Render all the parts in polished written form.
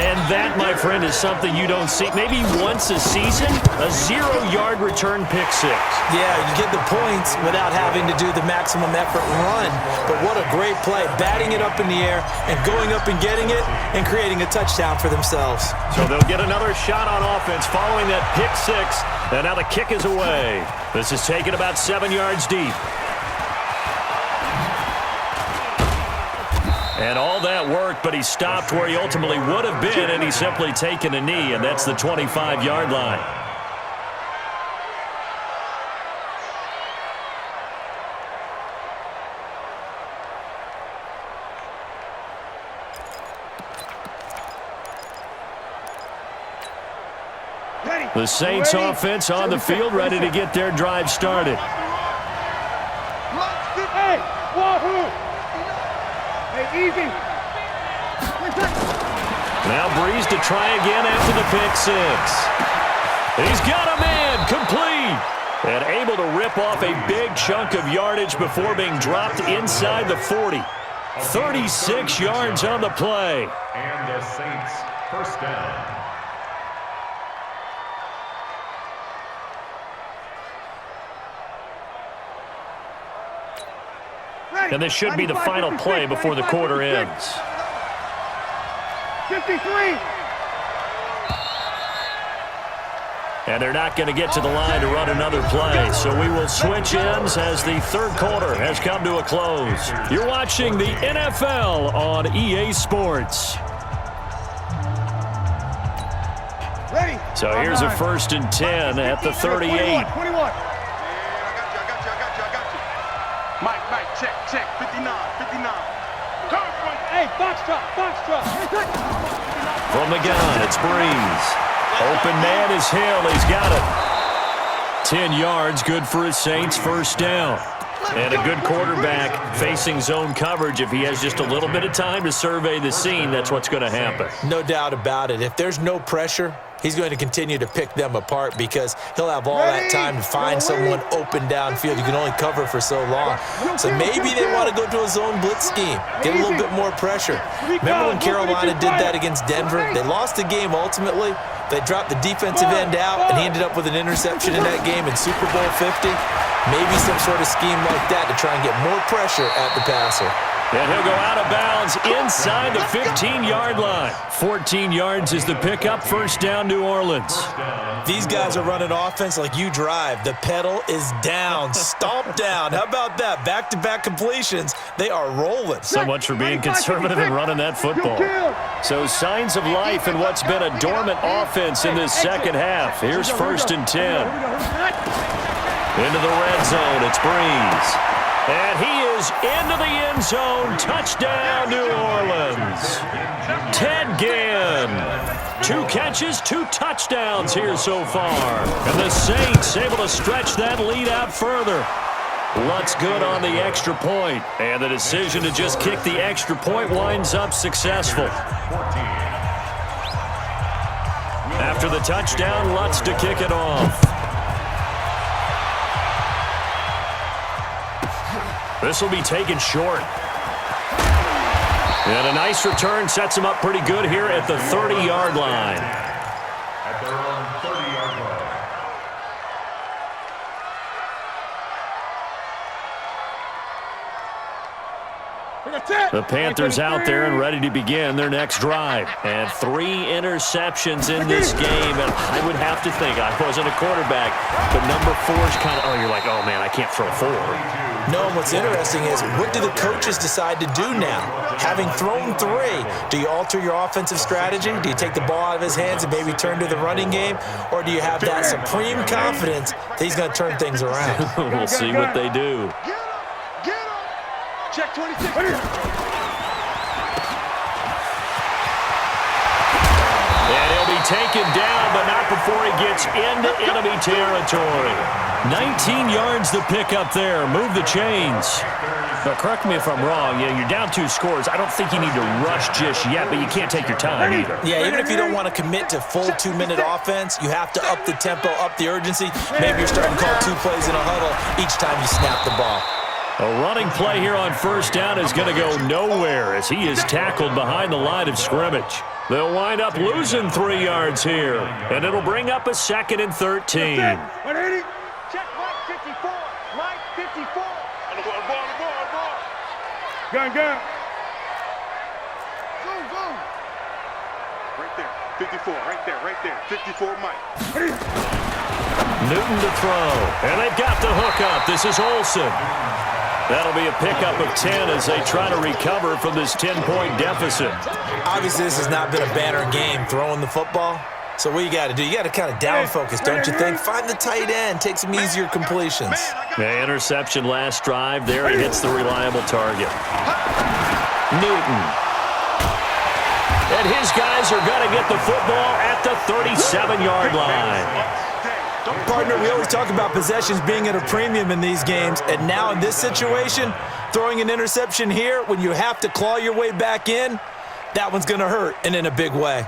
And that, my friend, is something you don't see. Maybe once a season, a 0-yard return pick six. Yeah, you get the points without having to do the maximum effort run. But what a great play, batting it up in the air and going up and getting it and creating a touchdown for themselves. So they'll get another shot on offense following that pick six. And now the kick is away. This is taken about 7 yards deep. And all that worked, but he stopped where he ultimately would have been, and he's simply taken a knee, and that's the 25-yard line. The Saints offense on the field, ready to get their drive started. Hey, wahoo! Hey, easy. Now Breeze to try again after the pick six. He's got a man, complete. And able to rip off a big chunk of yardage before being dropped inside the 40. 36 yards on the play. And the Saints first down. And this should be the final play before the quarter ends. 53. And they're not going to get to the line to run another play. So we will switch ends as the third quarter has come to a close. You're watching the NFL on EA Sports. So here's a 1st and 10 at the 38. 21. Check, 59. Hey, box drop. From the gun, it's Breeze. Open man is Hill. He's got it. 10 yards, good for his Saints, first down. And a good quarterback facing zone coverage. If he has just a little bit of time to survey the scene, that's what's going to happen. No doubt about it. If there's no pressure, he's going to continue to pick them apart because he'll have all that time to find someone open downfield. You can only cover for so long. So maybe they want to go to a zone blitz scheme, get a little bit more pressure. Remember when Carolina did that against Denver? They lost the game ultimately. They dropped the defensive end out, and he ended up with an interception in that game in Super Bowl 50. Maybe some sort of scheme like that to try and get more pressure at the passer. And he'll go out of bounds inside the 15-yard line. 14 yards is the pickup, first down, New Orleans. These guys are running offense like you drive. The pedal is down, stomp down. How about that? Back-to-back completions. They are rolling. So much for being conservative and running that football. So signs of life in what's been a dormant offense in this second half. Here's 1st and 10. Into the red zone, it's Breeze. And he is into the end zone. Touchdown, New Orleans. Ted Ginn. 2 catches, 2 touchdowns here so far. And the Saints able to stretch that lead out further. Lutz good on the extra point. And the decision to just kick the extra point winds up successful. After the touchdown, Lutz to kick it off. This will be taken short. And a nice return sets him up pretty good here at the 30-yard line. At their own 30-yard line. The Panthers out there and ready to begin their next drive. And 3 interceptions in this game. And I would have to think, I wasn't a quarterback, but number 4 is kind of, you're like, oh, man, I can't throw 4. No, and what's interesting is, what do the coaches decide to do now? Having thrown 3, do you alter your offensive strategy? Do you take the ball out of his hands and maybe turn to the running game? Or do you have that supreme confidence that he's going to turn things around? We'll see what they do. Get him. Check 26. And he'll be taken down, but not before he gets into enemy territory. 19 yards the pick up there. Move the chains. Now, correct me if I'm wrong. You're down 2 scores. I don't think you need to rush just yet, but you can't take your time either. Yeah, even if you don't want to commit to full 2-minute offense, you have to up the tempo, up the urgency. Maybe you're starting to call 2 plays in a huddle each time you snap the ball. A running play here on first down is going to go nowhere as he is tackled behind the line of scrimmage. They'll wind up losing 3 yards here, and it'll bring up a 2nd and 13. Check Mike 54. Mike 54. On the ball. Gun. Zoom. Right there. 54. Right there. 54 Mike. Newton to throw, and they've got the hook up. This is Olsen. That'll be a pickup of 10 as they try to recover from this 10-point deficit. Obviously, this has not been a banner game throwing the football. So what you got to do, you got to kind of down focus, don't you think? Find the tight end, take some easier completions. The interception last drive. There he hits the reliable target. Newton. And his guys are going to get the football at the 37-yard line. Partner, we always talk about possessions being at a premium in these games, and now in this situation, throwing an interception here when you have to claw your way back in, that one's going to hurt, and in a big way.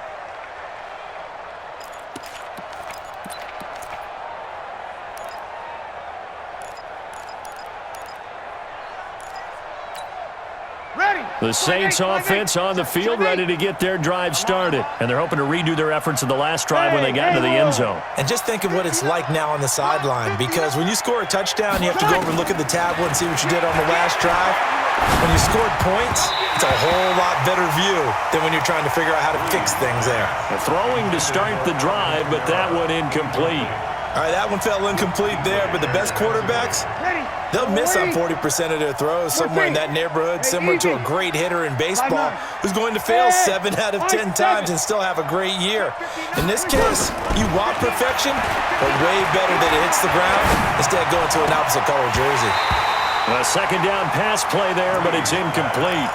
The Saints offense on the field, ready to get their drive started. And they're hoping to redo their efforts in the last drive when they got into the end zone. And just think of what it's like now on the sideline, because when you score a touchdown, you have to go over and look at the tablet and see what you did on the last drive. When you scored points, it's a whole lot better view than when you're trying to figure out how to fix things there. Throwing to start the drive, but that one incomplete. All right, that one fell incomplete there, but the best quarterbacks, they'll miss on 40% of their throws, somewhere in that neighborhood, similar to a great hitter in baseball who's going to fail 7 out of 10 times and still have a great year. In this case, you want perfection, but way better that it hits the ground instead of going to an opposite color jersey. A 2nd down pass play there, but it's incomplete.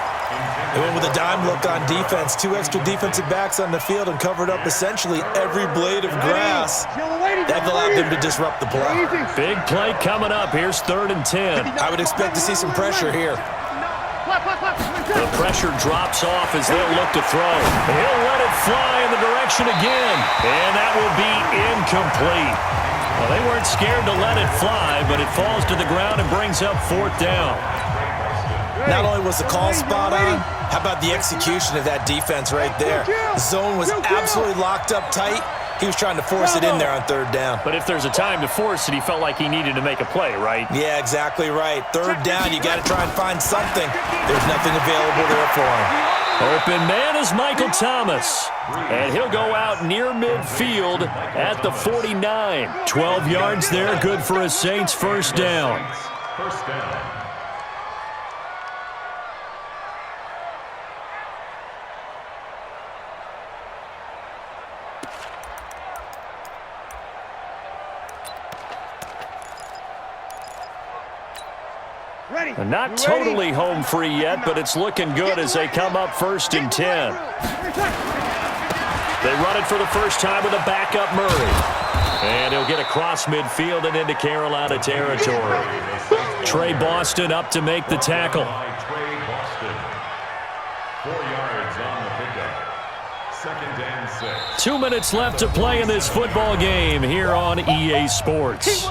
They went with a dime look on defense. 2 extra defensive backs on the field and covered up essentially every blade of grass. That allowed them to disrupt the play. Big play coming up. Here's 3rd and 10. I would expect to see some pressure here. The pressure drops off as they'll look to throw. He'll let it fly in the direction again, and that will be incomplete. Well, they weren't scared to let it fly, but it falls to the ground and brings up 4th down. Not only was the call spot on, how about the execution of that defense right there? The zone was absolutely locked up tight. He was trying to force it in there on 3rd down. But if there's a time to force it, he felt like he needed to make a play, right? Yeah, exactly right. 3rd down, you got to try and find something. There's nothing available there for him. Open man is Michael Thomas. And he'll go out near midfield at the 49. 12 yards there, good for a Saints 1st down. First down. Not totally home free yet, but it's looking good as they come up 1st and 10. They run it for the first time with a backup Murray. And he'll get across midfield and into Carolina territory. Trey Boston up to make the tackle. 4 yards on the pickup. 2nd and 6. 2 minutes left to play in this football game here on EA Sports.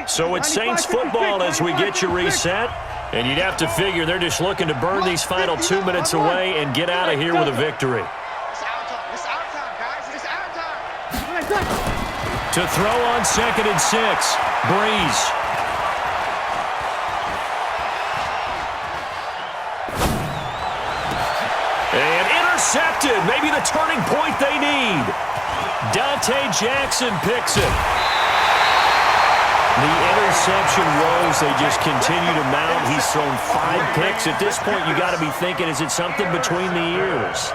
So it's Saints football as we get you reset. And you'd have to figure they're just looking to burn these final 2 minutes away and get out of here with a victory. It's our time. It's our time, guys. It's our time. To throw on 2nd and 6. Breeze. And intercepted. Maybe the turning point they need. Dante Jackson picks it. The interception woes, they just continue to mount. He's thrown 5 picks. At this point, you got to be thinking, is it something between the ears?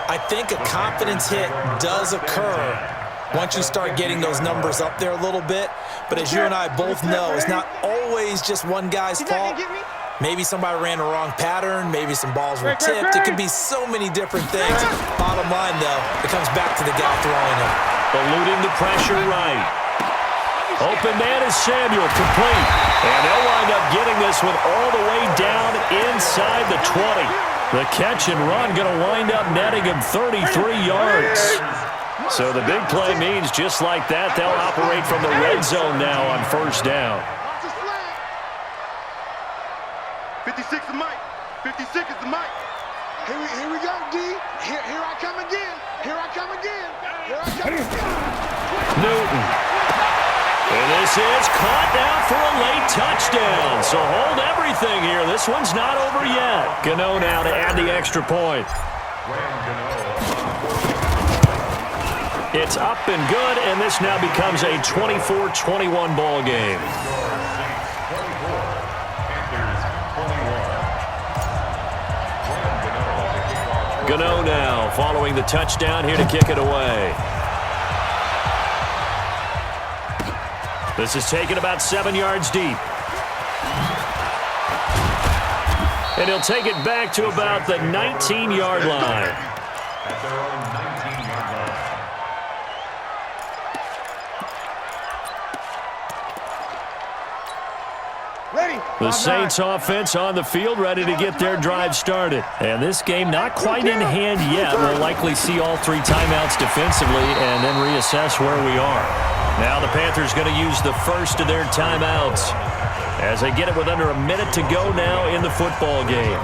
I think a confidence hit does occur once you start getting those numbers up there a little bit. But as you and I both know, it's not always just one guy's fault. Maybe somebody ran the wrong pattern. Maybe some balls were tipped. It could be so many different things. Bottom line, though, it comes back to the guy throwing them. Eluding the pressure right. Open man is Samuel, complete. And they'll wind up getting this one all the way down inside the 20. The catch and run going to wind up netting him 33 yards. So the big play means just like that, they'll operate from the red zone now on first down. 56 is Mike. 56 is the Mike. Here we go, D. Here I come again. Here I come again. Here I come again. Newton. And this is caught now for a late touchdown. So hold everything here. This one's not over yet. Gano now to add the extra point. It's up and good, and this now becomes a 24-21 ball game. Gano now following the touchdown here to kick it away. This is taken about 7 yards deep. And he'll take it back to about the 19-yard line. At their own 19-yard line. The Saints offense on the field, ready to get their drive started. And this game not quite in hand yet. We'll likely see all 3 timeouts defensively and then reassess where we are. Now the Panthers going to use the first of their timeouts as they get it with under a minute to go now in the football game.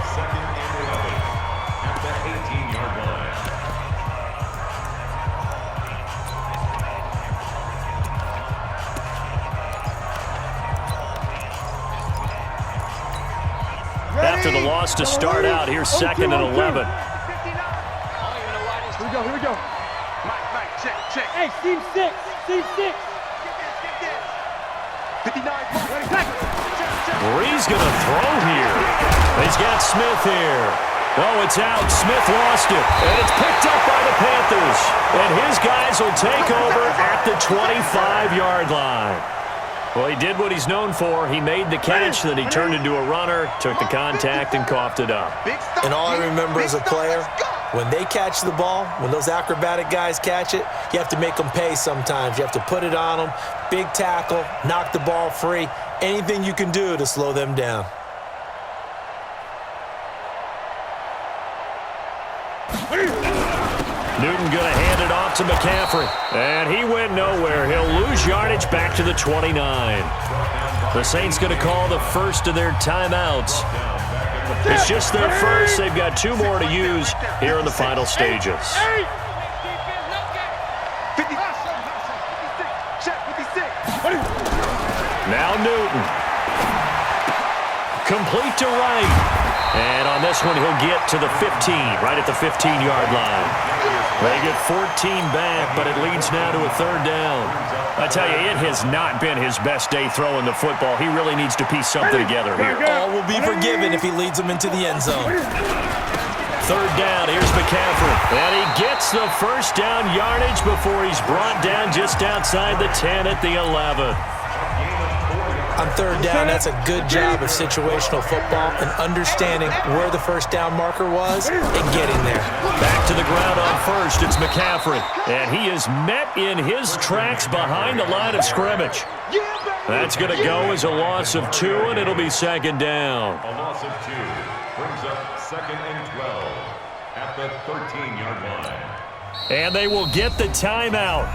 After the loss to start out, here's 2nd and 11. Here we go. Mike, check. Hey, Steve 6. 59. Bree's going to throw here. He's got Smith here. Oh, it's out. Smith lost it. And it's picked up by the Panthers. And his guys will take over at the 25-yard line. Well, he did what he's known for. He made the catch, then he turned into a runner, took the contact, and coughed it up. And all I remember as a player, when they catch the ball, when those acrobatic guys catch it, you have to make them pay sometimes. You have to put it on them, big tackle, knock the ball free, anything you can do to slow them down. Newton going to hand it off to McCaffrey. And he went nowhere. He'll lose yardage back to the 29. The Saints going to call the first of their timeouts. It's just their first. They've got 2 more to use here in the final stages. 56. Now Newton. Complete to Wright. And on this one, he'll get to the 15, right at the 15-yard line. They get 14 back, but it leads now to a 3rd down. I tell you, it has not been his best day throwing the football. He really needs to piece something together here. All will be forgiven if he leads them into the end zone. 3rd down, here's McCaffrey. And he gets the first down yardage before he's brought down just outside the 10 at the 11. On 3rd down, that's a good job of situational football and understanding where the first down marker was and getting there. Back to the ground on first, it's McCaffrey. And he is met in his tracks behind the line of scrimmage. That's going to go as a loss of 2, and it'll be 2nd down. A loss of 2 brings up 2nd and 12 at the 13-yard line. And they will get the timeout.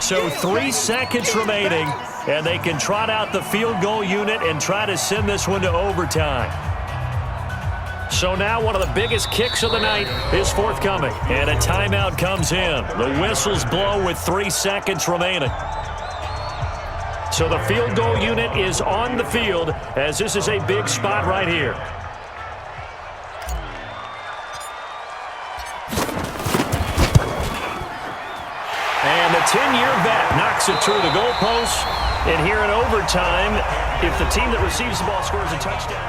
So 3 seconds remaining, and they can trot out the field goal unit and try to send this one to overtime. So now one of the biggest kicks of the night is forthcoming, and a timeout comes in. The whistles blow with 3 seconds remaining. So the field goal unit is on the field, as this is a big spot right here. And the 10-year vet knocks it through the goalpost. And here in overtime, if the team that receives the ball scores a touchdown.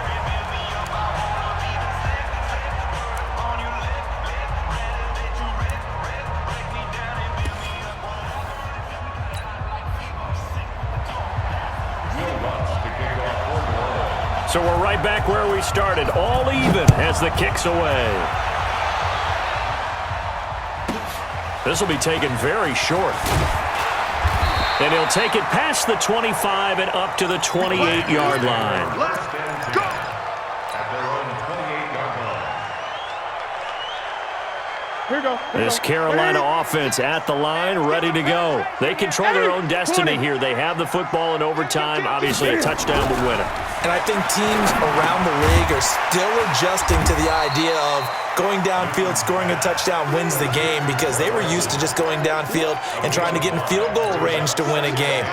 So we're right back where we started, all even as the kick's away. This will be taken very short. And he'll take it past the 25 and up to the 28-yard line. Let's go. At their own 28-yard line. Here we go. This Carolina offense at the line, ready to go. They control their own destiny here. They have the football in overtime. Obviously, a touchdown would win it. And I think teams around the league are still adjusting to the idea of going downfield, scoring a touchdown wins the game, because they were used to just going downfield and trying to get in field goal range to win a game.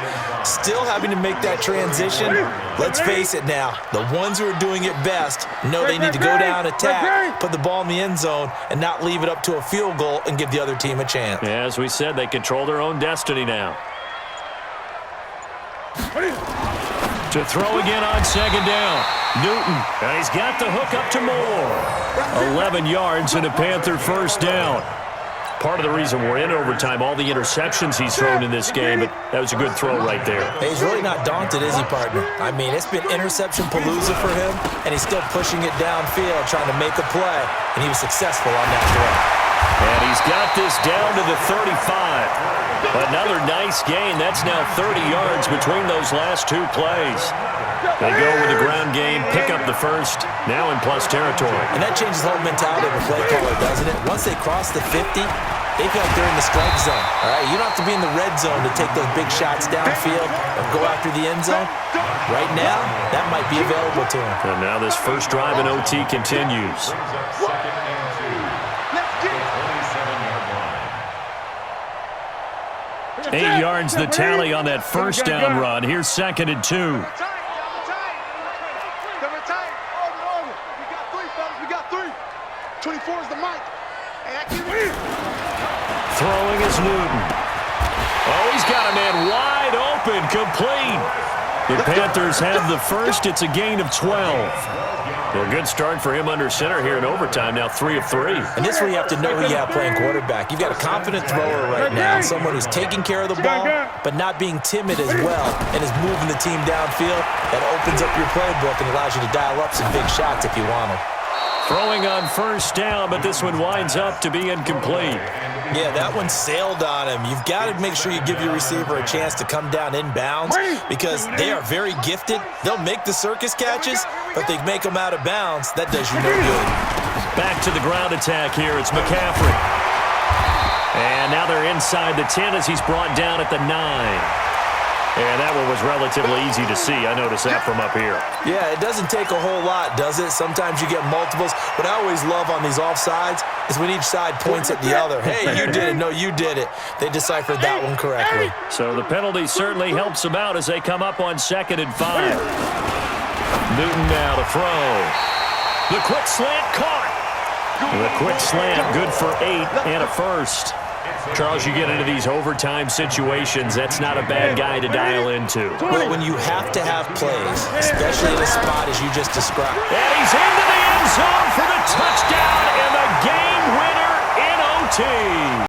Still having to make that transition. Let's face it now, the ones who are doing it best know they need to go down, attack, put the ball in the end zone, and not leave it up to a field goal and give the other team a chance. Yeah, as we said, they control their own destiny now. To throw again on second down. Newton, and he's got the hook up to Moore. 11 yards and a Panther first down. Part of the reason we're in overtime, all the interceptions he's thrown in this game, but that was a good throw right there. Hey, he's really not daunted, is he, partner? I mean, it's been interception palooza for him, and he's still pushing it downfield, trying to make a play, and he was successful on that throw. And he's got this down to the 35. Another nice gain. That's now 30 yards between those last two plays. They go with the ground game, pick up the first, now in plus territory. And that changes the whole mentality of a play caller, doesn't it? Once they cross the 50, they feel like they're in the strike zone. All right, you don't have to be in the red zone to take those big shots downfield or go after the end zone. Right now, that might be available to them. And now this first drive in OT continues. Brings up second and 2. The 27-yard line. 8 yards the tally on that first down run. Here's second and 2. We got three, fellas. We got three. 24 is the mic. Throwing is Newton. Oh, he's got a man wide open, complete. The Panthers have the first. It's a gain of 12. Well, good start for him under center here in overtime. Now 3 of 3. And this is where you have to know who you have playing quarterback. You've got a confident thrower right now, someone who's taking care of the ball, but not being timid as well, and is moving the team downfield. That opens up your playbook and allows you to dial up some big shots if you want them. Throwing on first down, but this one winds up to be incomplete. Yeah, that one sailed on him. You've got to make sure you give your receiver a chance to come down inbounds, because they are very gifted. They'll make the circus catches, but they make them out of bounds. That does you no good. Back to the ground attack here. It's McCaffrey. And now they're inside the 10 as he's brought down at the 9. And that one was relatively easy to see. I noticed that from up here. Yeah, it doesn't take a whole lot, does it? Sometimes you get multiples. What I always love on these offsides is when each side points at the other. Hey, you did it. No, you did it. They deciphered that one correctly. So the penalty certainly helps them out as they come up on second and 5. Newton now to throw. The quick slant caught. The quick slant good for 8 and a first. Charles, you get into these overtime situations, that's not a bad guy to dial into. Well, when you have to have plays, especially in a spot as you just described. And he's into the end zone for the touchdown.